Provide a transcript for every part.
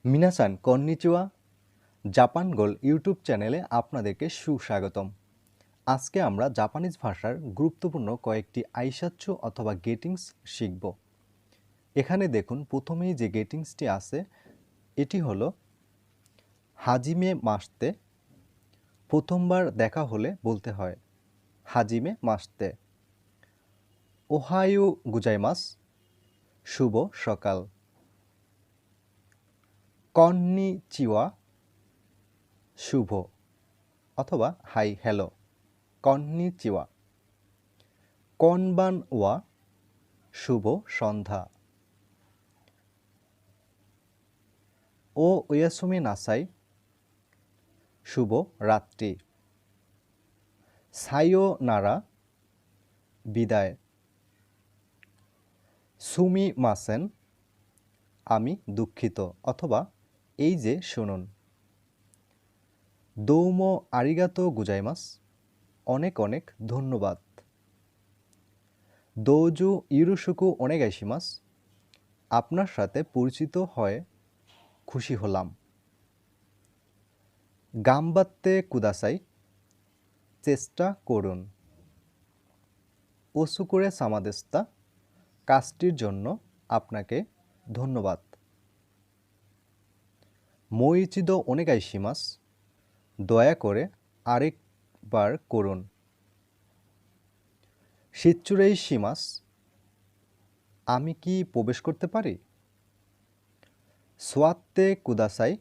মিনাসান konnichiwa Japan গোল YouTube চ্যানেলে আপনাদেরকে সুস্বাগতম। আজকে আমরা জাপানিজ ভাষার গুরুত্বপূর্ণ কয়েকটি আইসাচ্চু অথবা গেটিংস শিখব। এখানে দেখুন প্রথমেই যে গেটিংসটি আছে এটি হলো হাজিমে মাসতে। প্রথমবার দেখা হলে বলতে হয় হাজিমে মাসতে। ওহায়ো গুজাইমাস, শুভ সকাল। কন্নিচিওয়া, শুভ অথবা হাই হ্যালো। কন্নিচিওয়া। কনবান ওয়া, শুভ সন্ধ্যা। ও ওয়াসুমি নাসাই, শুভ রাত্রি। সায়ো নারা, বিদায়। সুমি মাসেন, আমি দুঃখিত অথবা এই যে শুনুন। দৌমো আরিগাতো গুজাইমাস, অনেক অনেক ধন্যবাদ। দৌজু ইরুশুকু ওনেগাইশিমাস, আপনার সাথে পরিচিত হয়ে খুশি হলাম। গাম্বাত্তে কুদাসাই, চেষ্টা করুন। ওসুকুরে সামাদেস্তা, কাজটির জন্য আপনাকে ধন্যবাদ। মোইচিদো ওনেগাইশিমাস, দয়া করে আরেকবার করুন। শিচ্চুরেই শিমাস, আমি কি প্রবেশ করতে পারি? সোয়াত্তে কুদাসাই,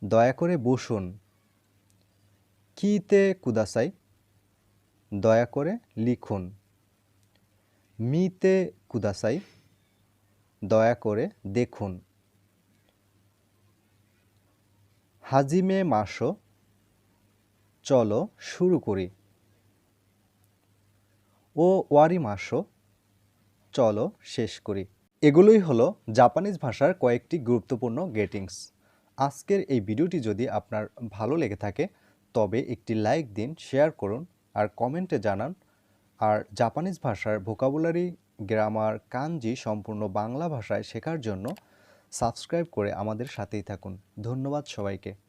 দয়া করে বসুন। কিতে কুদাসাই, দয়া করে লিখুন। মিতে কুদাসাই, দয়া করে দেখুন। হাজিমে মাসো, চলো শুরু করি। ও ওয়ারি মাসো, চলো শেষ করি। এগুলোই হলো জাপানিজ ভাষার কয়েকটি গুরুত্বপূর্ণ গেটিংস। আজকের এই ভিডিওটি যদি আপনার ভালো লেগে থাকে তবে একটি লাইক দিন, শেয়ার করুন আর কমেন্টে জানান। আর জাপানিজ ভাষার ভোকাবুলারি, গ্রামার, কানজি সম্পূর্ণ বাংলা ভাষায় শেখার জন্য সাবস্ক্রাইব করে আমাদের সাথেই থাকুন। ধন্যবাদ সবাইকে।